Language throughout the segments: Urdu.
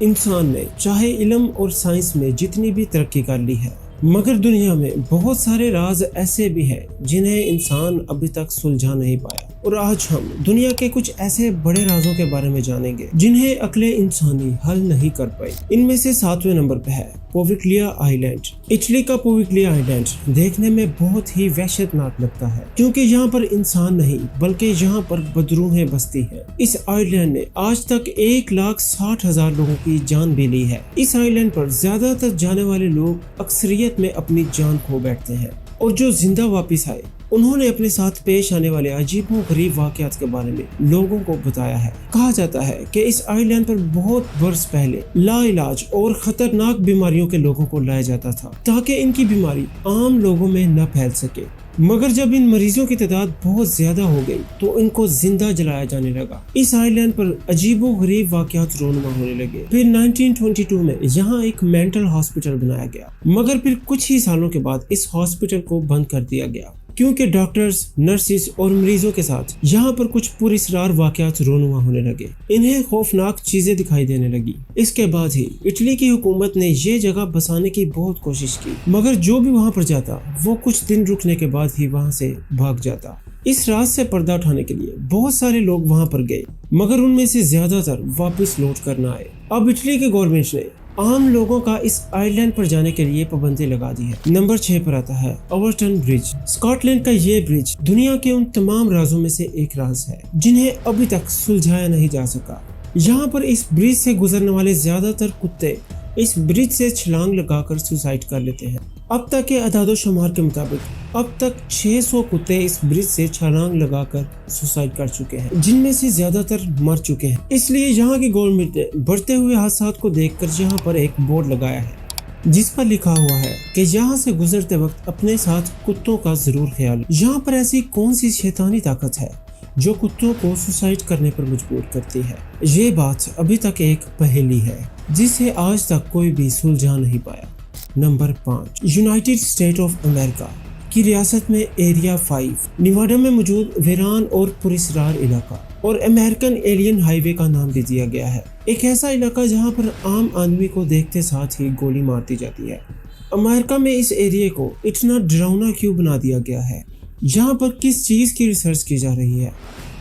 انسان نے چاہے علم اور سائنس میں جتنی بھی ترقی کر لی ہے، مگر دنیا میں بہت سارے راز ایسے بھی ہیں جنہیں انسان ابھی تک سلجھا نہیں پایا، اور آج ہم دنیا کے کچھ ایسے بڑے رازوں کے بارے میں جانیں گے جنہیں عقل انسانی حل نہیں کر پائی۔ ان میں سے 7ویں نمبر پہ ہے پووکلیا آئی لینڈ۔ اٹلی کا پووکلیا آئی لینڈ دیکھنے میں بہت ہی وحشت ناک لگتا ہے، کیونکہ یہاں پر انسان نہیں بلکہ یہاں پر بدروحیں بستی ہیں۔ اس آئی لینڈ نے آج تک 1,60,000 لوگوں کی جان بھی لی ہے۔ اس آئی لینڈ پر زیادہ تر جانے والے لوگ اکثریت میں اپنی جان کھو بیٹھتے ہیں، اور جو زندہ واپس آئے انہوں نے اپنے ساتھ پیش آنے والے عجیب و غریب واقعات کے بارے میں لوگوں کو بتایا ہے۔ کہا جاتا ہے کہ اس آئی لینڈ پر بہت برس پہلے لا علاج اور خطرناک بیماریوں کے لوگوں کو لایا جاتا تھا تاکہ ان کی بیماری عام لوگوں میں نہ پھیل سکے، مگر جب ان مریضوں کی تعداد بہت زیادہ ہو گئی تو ان کو زندہ جلایا جانے لگا۔ اس آئی لینڈ پر عجیب و غریب واقعات رونما ہونے لگے۔ پھر 1922 میں یہاں ایک مینٹل ہاسپٹل بنایا گیا، مگر پھر کچھ ہی سالوں کے بعد اس ہاسپٹل کو بند کر دیا گیا، کیونکہ ڈاکٹرز، نرسز اور مریضوں کے ساتھ یہاں پر کچھ پراسرار واقعات رونما ہونے لگے۔ انہیں خوفناک چیزیں دکھائی دینے لگی۔ اس کے بعد ہی اٹلی کی حکومت نے یہ جگہ بسانے کی بہت کوشش کی، مگر جو بھی وہاں پر جاتا وہ کچھ دن رکنے کے بعد ہی وہاں سے بھاگ جاتا۔ اس راز سے پردہ اٹھانے کے لیے بہت سارے لوگ وہاں پر گئے، مگر ان میں سے زیادہ تر واپس لوٹ کر نہ آئے۔ اب اٹلی کی گورنمنٹ نے عام لوگوں کا اس آئی لینڈ پر جانے کے لیے پابندی لگا دی ہے۔ نمبر 6 پر آتا ہے اوورٹن برج۔ اسکاٹ لینڈ کا یہ برج دنیا کے ان تمام رازوں میں سے ایک راز ہے جنہیں ابھی تک سلجھایا نہیں جا سکا۔ یہاں پر اس برج سے گزرنے والے زیادہ تر کتے اس برج سے چھلانگ لگا کر سوسائڈ کر لیتے ہیں۔ اب تک کے اعداد و شمار کے مطابق اب تک 600 کتے اس برج سے چھلانگ لگا کر سوسائڈ کر چکے ہیں، جن میں سے زیادہ تر مر چکے ہیں۔ اس لیے یہاں کی گورنمنٹ نے بڑھتے ہوئے حادثات کو دیکھ کر یہاں پر ایک بورڈ لگایا ہے جس پر لکھا ہوا ہے کہ یہاں سے گزرتے وقت اپنے ساتھ کتوں کا ضرور خیال۔ یہاں پر ایسی کون سی شیطانی طاقت ہے جو کتوں کو سوسائڈ کرنے پر مجبور کرتی ہے؟ یہ بات ابھی تک ایک پہیلی ہے جسے آج تک کوئی بھی سلجھا نہیں پایا۔ Number 5 United state of America کی ریاست میں ایریا 5 نیواڈا میں موجود ویران اور پراسرار علاقہ اور امریکن ایلین ہائی وے کا نام بھی دیا گیا ہے۔ ایک ایسا علاقہ جہاں پر عام آدمی کو دیکھتے ساتھ ہی گولی مار دی جاتی ہے۔ امریکہ میں اس ایریے کو اتنا ڈراؤنا کیوں بنا دیا گیا ہے؟ یہاں پر کس چیز کی ریسرچ کی جا رہی ہے؟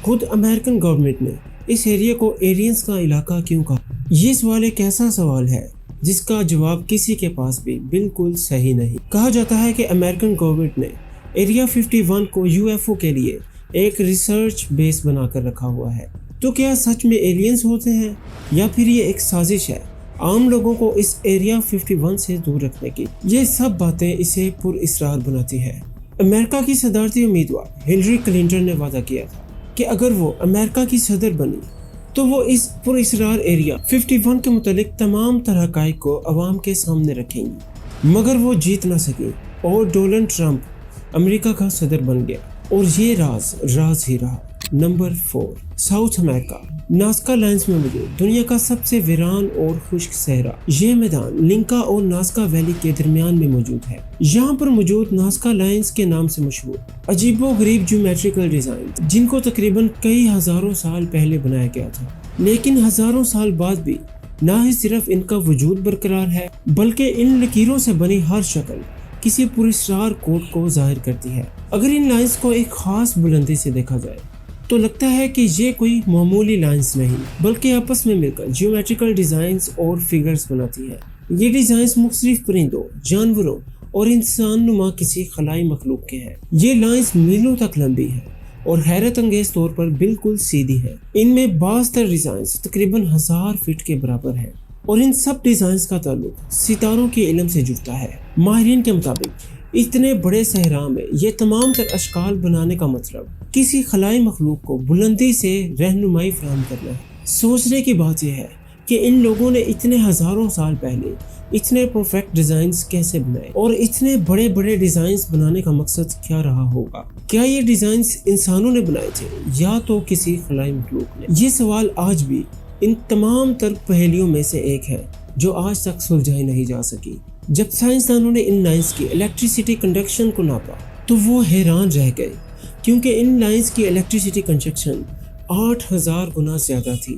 خود امریکن گورنمنٹ نے اس ایریے کو ایلینز کا علاقہ کیوں کہا؟ یہ سوال ایک ایسا سوال ہے جس کا جواب کسی کے پاس بھی بالکل صحیح نہیں۔ کہا جاتا ہے کہ امریکن گورنمنٹ نے ایریا 51 کو UFO کے لیے ایک ریسرچ بیس بنا کر رکھا ہوا ہے۔ تو کیا سچ میں ایلینز ہوتے ہیں یا پھر یہ ایک سازش ہے عام لوگوں کو اس ایریا 51 سے دور رکھنے کی؟ یہ سب باتیں اسے پراسرار بناتی ہیں۔ امریکہ کی صدارتی امیدوار ہلری کلنٹن نے وعدہ کیا تھا کہ اگر وہ امریکہ کی صدر بنی تو وہ اس پراسرار ایریا 51 کے متعلق تمام تر حقائق کو عوام کے سامنے رکھیں گی، مگر وہ جیت نہ سکی اور ڈونلڈ ٹرمپ امریکہ کا صدر بن گیا، اور یہ راز ہی رہا۔ نمبر 4 ساؤتھ امریکہ نازکا لائنز میں موجود دنیا کا سب سے ویران اور خشک صحرا۔ یہ میدان لنکا اور نازکا ویلی کے درمیان میں موجود ہے۔ یہاں پر موجود نازکا لائنز کے نام سے مشہور عجیب و غریب جیومیٹریکل ڈیزائن جن کو تقریباً کئی ہزاروں سال پہلے بنایا گیا تھا، لیکن ہزاروں سال بعد بھی نہ ہی صرف ان کا وجود برقرار ہے بلکہ ان لکیروں سے بنی ہر شکل کسی پراسرار کوڈ کو ظاہر کرتی ہے۔ اگر ان لائنز کو ایک خاص بلندی سے دیکھا جائے تو لگتا ہے کہ یہ کوئی معمولی لائنز نہیں بلکہ آپس میں مل کر جیومیٹریکل ڈیزائنز اور فگرز بناتی ہیں۔ یہ ڈیزائنز مختلف پرندوں، جانوروں اور انسان نما کسی خلائی مخلوق کے ہیں۔ یہ لائنز میلوں تک لمبی ہیں اور حیرت انگیز طور پر بالکل سیدھی ہیں۔ ان میں بعض تر ڈیزائنز تقریباً 1000 فٹ کے برابر ہیں، اور ان سب ڈیزائنز کا تعلق ستاروں کے علم سے جڑتا ہے۔ ماہرین کے مطابق اتنے بڑے صحرا میں یہ تمام تر اشکال بنانے کا مطلب کسی خلائی مخلوق کو بلندی سے رہنمائی فراہم کرنا ہے۔ سوچنے کی بات یہ ہے کہ ان لوگوں نے اتنے ہزاروں سال پہلے اتنے پرفیکٹ ڈیزائنز کیسے بنائے، اور اتنے بڑے بڑے ڈیزائنز بنانے کا مقصد کیا رہا ہوگا؟ کیا یہ ڈیزائنز انسانوں نے بنائے تھے یا تو کسی خلائی مخلوق نے؟ یہ سوال آج بھی ان تمام تر پہیلیوں میں سے ایک ہے جو آج تک سلجھائی نہیں جا سکی۔ جب سائنسدانوں نے ان لائنز کی الیکٹریسٹی کنڈکشن کو ناپا تو وہ حیران رہ گئے، کیونکہ ان لائنز کی الیکٹریسٹی کنڈکشن 8000 گنا زیادہ تھی۔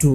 2,